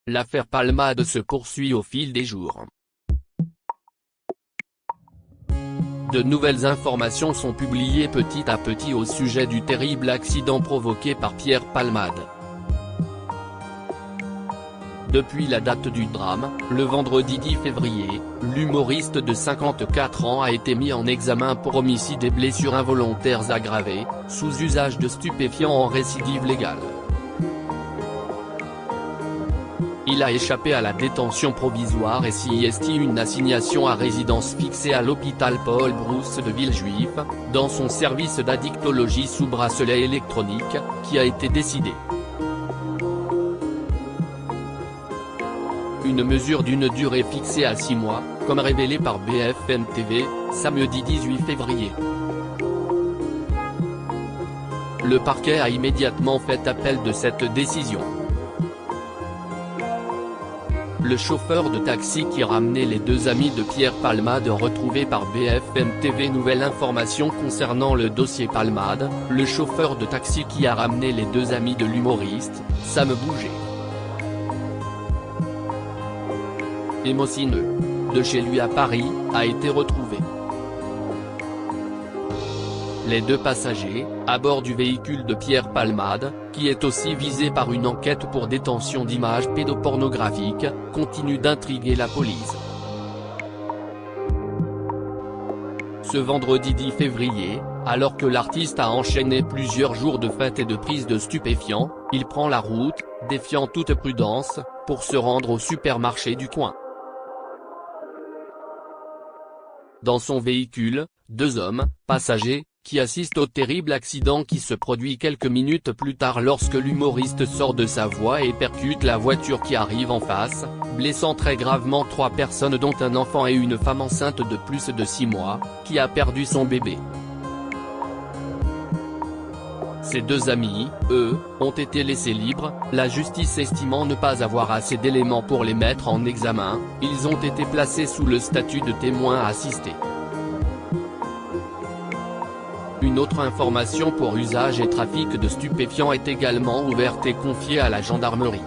L'affaire Palmade se poursuit au fil des jours. De nouvelles informations sont publiées petit à petit au sujet du terrible accident provoqué par Pierre Palmade. Depuis la date du drame, le vendredi 10 février, l'humoriste de 54 ans a été mis en examen pour homicide et blessures involontaires aggravées, sous usage de stupéfiants en récidive légale. Il a échappé à la détention provisoire et s'y est une assignation à résidence fixée à l'hôpital Paul Brousse de Villejuif, dans son service d'addictologie sous bracelet électronique, qui a été décidé. Une mesure d'une durée fixée à 6 mois, comme révélé par BFM TV, samedi 18 février. Le parquet a immédiatement fait appel de cette décision. Le chauffeur de taxi qui ramenait les deux amis de Pierre Palmade retrouvé par BFM TV. Nouvelle information concernant le dossier Palmade, le chauffeur de taxi qui a ramené les deux amis de l'humoriste, Sam Bouget. Émocineux. De chez lui à Paris, a été retrouvé. Les deux passagers, à bord du véhicule de Pierre Palmade, qui est aussi visé par une enquête pour détention d'images pédopornographiques, continuent d'intriguer la police. Ce vendredi 10 février, alors que l'artiste a enchaîné plusieurs jours de fêtes et de prise de stupéfiants, il prend la route, défiant toute prudence, pour se rendre au supermarché du coin. Dans son véhicule, deux hommes, passagers, qui assistent au terrible accident qui se produit quelques minutes plus tard lorsque l'humoriste sort de sa voie et percute la voiture qui arrive en face, blessant très gravement 3 personnes dont un enfant et une femme enceinte de plus de 6 mois, qui a perdu son bébé. Ces deux amis, eux, ont été laissés libres, la justice estimant ne pas avoir assez d'éléments pour les mettre en examen, ils ont été placés sous le statut de témoins assistés. Une autre information pour usage et trafic de stupéfiants est également ouverte et confiée à la gendarmerie.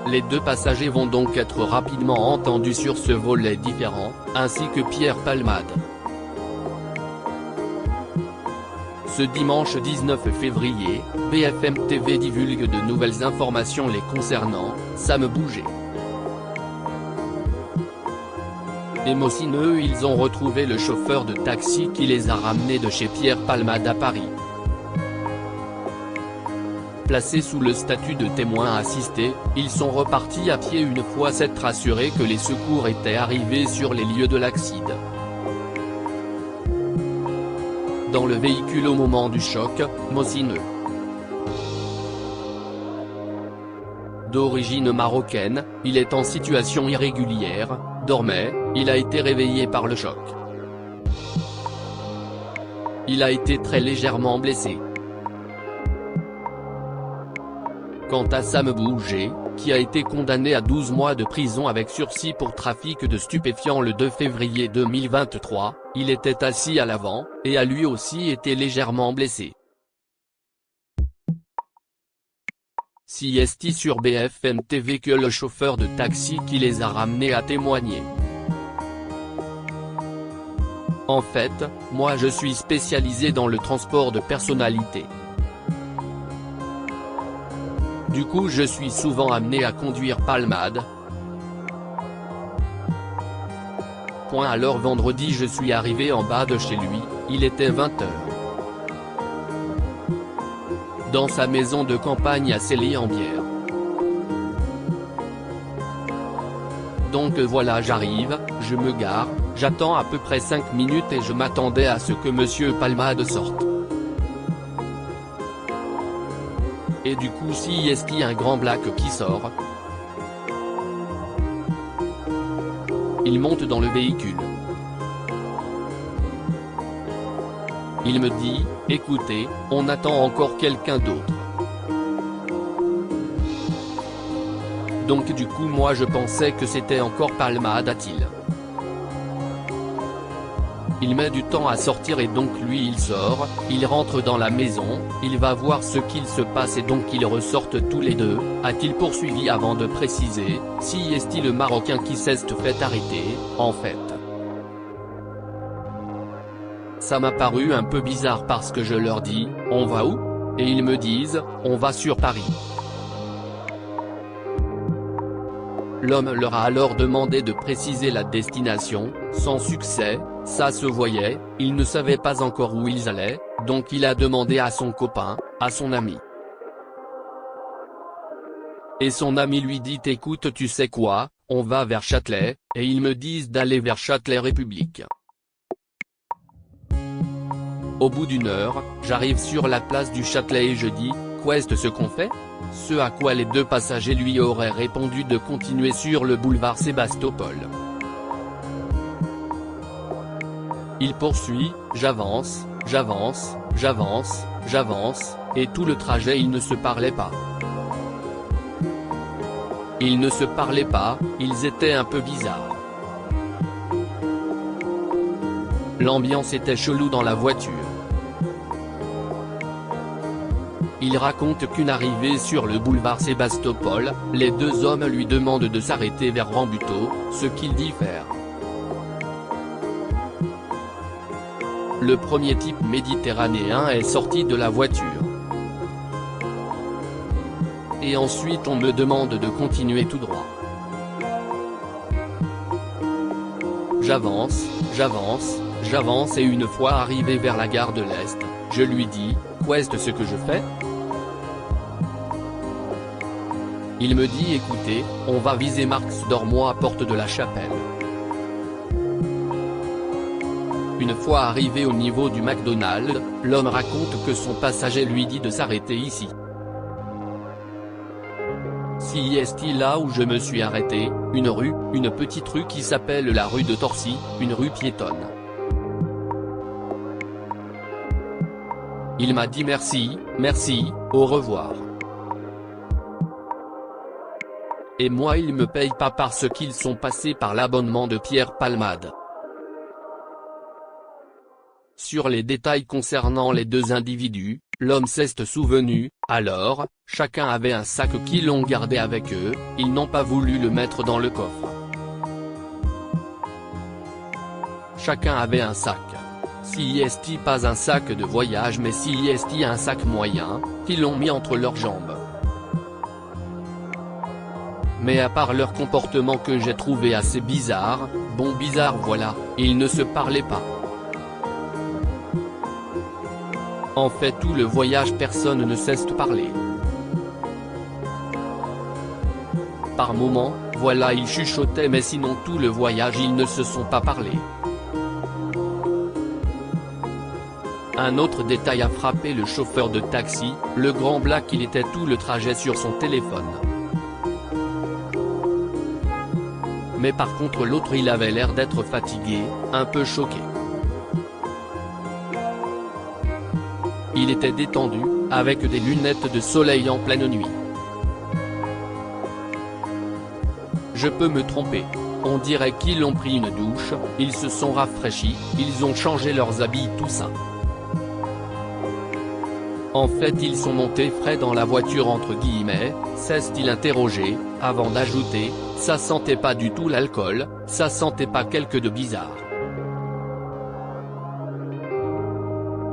Les deux passagers vont donc être rapidement entendus sur ce volet différent, ainsi que Pierre Palmade. Ce dimanche 19 février, BFM TV divulgue de nouvelles informations les concernant, Sam Bouget. Émocineux, ils ont retrouvé le chauffeur de taxi qui les a ramenés de chez Pierre Palmade à Paris. Placés sous le statut de témoins assistés, ils sont repartis à pied une fois s'être assurés que les secours étaient arrivés sur les lieux de l'accident. Dans le véhicule au moment du choc, Émocineux. D'origine marocaine, il est en situation irrégulière, dormait, il a été réveillé par le choc. Il a été très légèrement blessé. Quant à Sam Bouget, qui a été condamné à 12 mois de prison avec sursis pour trafic de stupéfiants le 2 février 2023, il était assis à l'avant, et a lui aussi été légèrement blessé. CST sur BFM TV que le chauffeur de taxi qui les a ramenés a témoigné. En fait, moi je suis spécialisé dans le transport de personnalités. Du coup je suis souvent amené à conduire Palmade. Alors vendredi je suis arrivé en bas de chez lui, il était 20h. Dans sa maison de campagne à Célie-en-Bière. Donc voilà, j'arrive, je me gare, j'attends à peu près 5 minutes et je m'attendais à ce que monsieur Palmade sorte. Et du coup si est-ce un grand black qui sort. Il monte dans le véhicule. Il me dit, écoutez, on attend encore quelqu'un d'autre. Donc du coup moi je pensais que c'était encore Palmade, a-t-il. il met du temps à sortir et donc lui il sort, il rentre dans la maison, il va voir ce qu'il se passe et donc ils ressortent tous les deux, a-t-il poursuivi avant de préciser, si est-il le Marocain qui s'est fait arrêter, en fait. Ça m'a paru un peu bizarre parce que je leur dis, on va où? Et ils me disent, on va sur Paris. L'homme leur a alors demandé de préciser la destination, sans succès, ça se voyait, il ne savait pas encore où ils allaient, donc il a demandé à son copain, à son ami. Et son ami lui dit écoute tu sais quoi, on va vers Châtelet, et ils me disent d'aller vers Châtelet-République. Au bout d'une heure, j'arrive sur la place du Châtelet et je dis, qu'est-ce ce qu'on fait? Ce à quoi les deux passagers lui auraient répondu de continuer sur le boulevard Sébastopol. Il poursuit, j'avance, j'avance, j'avance, j'avance, et tout le trajet ils ne se parlaient pas. Ils ne se parlaient pas, ils étaient un peu bizarres. L'ambiance était chelou dans la voiture. Il raconte qu'une arrivée sur le boulevard Sébastopol, les deux hommes lui demandent de s'arrêter vers Rambuteau, ce qu'il dit faire. Le premier type méditerranéen est sorti de la voiture. Et ensuite on me demande de continuer tout droit. J'avance, j'avance, j'avance et une fois arrivé vers la gare de l'Est, je lui dis, qu'est-ce ce que je fais? Il me dit écoutez, on va viser Marx d'Ormois à Porte de la Chapelle. Une fois arrivé au niveau du McDonald's, l'homme raconte que son passager lui dit de s'arrêter ici. Si est-il là où je me suis arrêté, une rue, une petite rue qui s'appelle la rue de Torcy, une rue piétonne. Il m'a dit merci, merci, au revoir. Et moi ils me payent pas parce qu'ils sont passés par l'abonnement de Pierre Palmade. Sur les détails concernant les deux individus, l'homme s'est souvenu, alors, chacun avait un sac qu'ils l'ont gardé avec eux, ils n'ont pas voulu le mettre dans le coffre. Chacun avait un sac. Si est pas un sac de voyage mais si est un sac moyen, qu'ils l'ont mis entre leurs jambes. Mais à part leur comportement que j'ai trouvé assez bizarre, bon bizarre voilà, ils ne se parlaient pas. En fait tout le voyage personne ne cesse de parler. Par moments, voilà ils chuchotaient mais sinon tout le voyage ils ne se sont pas parlé. Un autre détail a frappé le chauffeur de taxi, le grand black il était tout le trajet sur son téléphone. Mais par contre l'autre il avait l'air d'être fatigué, un peu choqué. Il était détendu, avec des lunettes de soleil en pleine nuit. Je peux me tromper. On dirait qu'ils ont pris une douche, ils se sont rafraîchis, ils ont changé leurs habits tout ça. En fait ils sont montés frais dans la voiture entre guillemets, s'est-il interrogé, avant d'ajouter, ça sentait pas du tout l'alcool, ça sentait pas quelque de bizarre.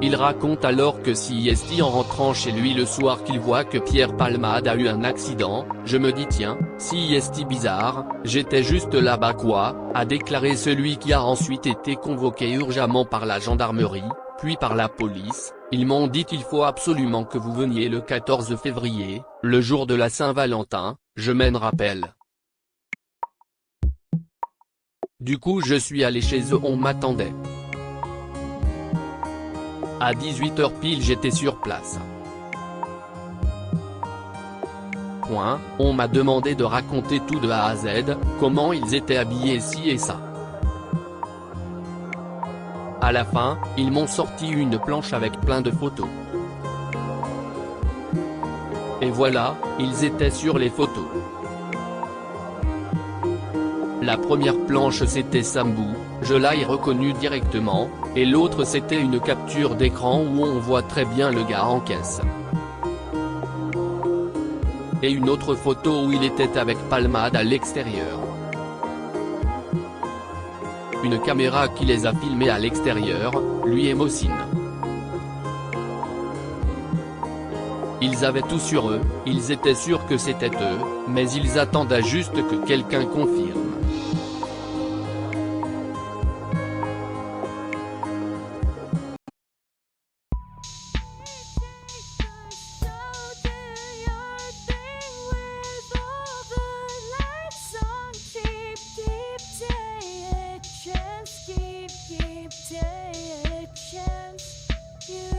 Il raconte alors que si est en rentrant chez lui le soir qu'il voit que Pierre Palmade a eu un accident, je me dis tiens, si est bizarre, j'étais juste là-bas quoi, a déclaré celui qui a ensuite été convoqué urgemment par la gendarmerie, puis par la police. Ils m'ont dit qu'il faut absolument que vous veniez le 14 février, le jour de la Saint-Valentin, je m'en rappelle. Du coup je suis allé chez eux, on m'attendait. À 18h pile j'étais sur place. On m'a demandé de raconter tout de A à Z, comment ils étaient habillés ci et ça. À la fin, ils m'ont sorti une planche avec plein de photos. Et voilà, ils étaient sur les photos. La première planche c'était Sambou, je l'ai reconnu directement, et l'autre c'était une capture d'écran où on voit très bien le gars en caisse. Et une autre photo où il était avec Palmade à l'extérieur. Une caméra qui les a filmés à l'extérieur, lui et Mossine. Ils avaient tout sur eux, ils étaient sûrs que c'était eux, mais ils attendaient juste que quelqu'un confirme. Keep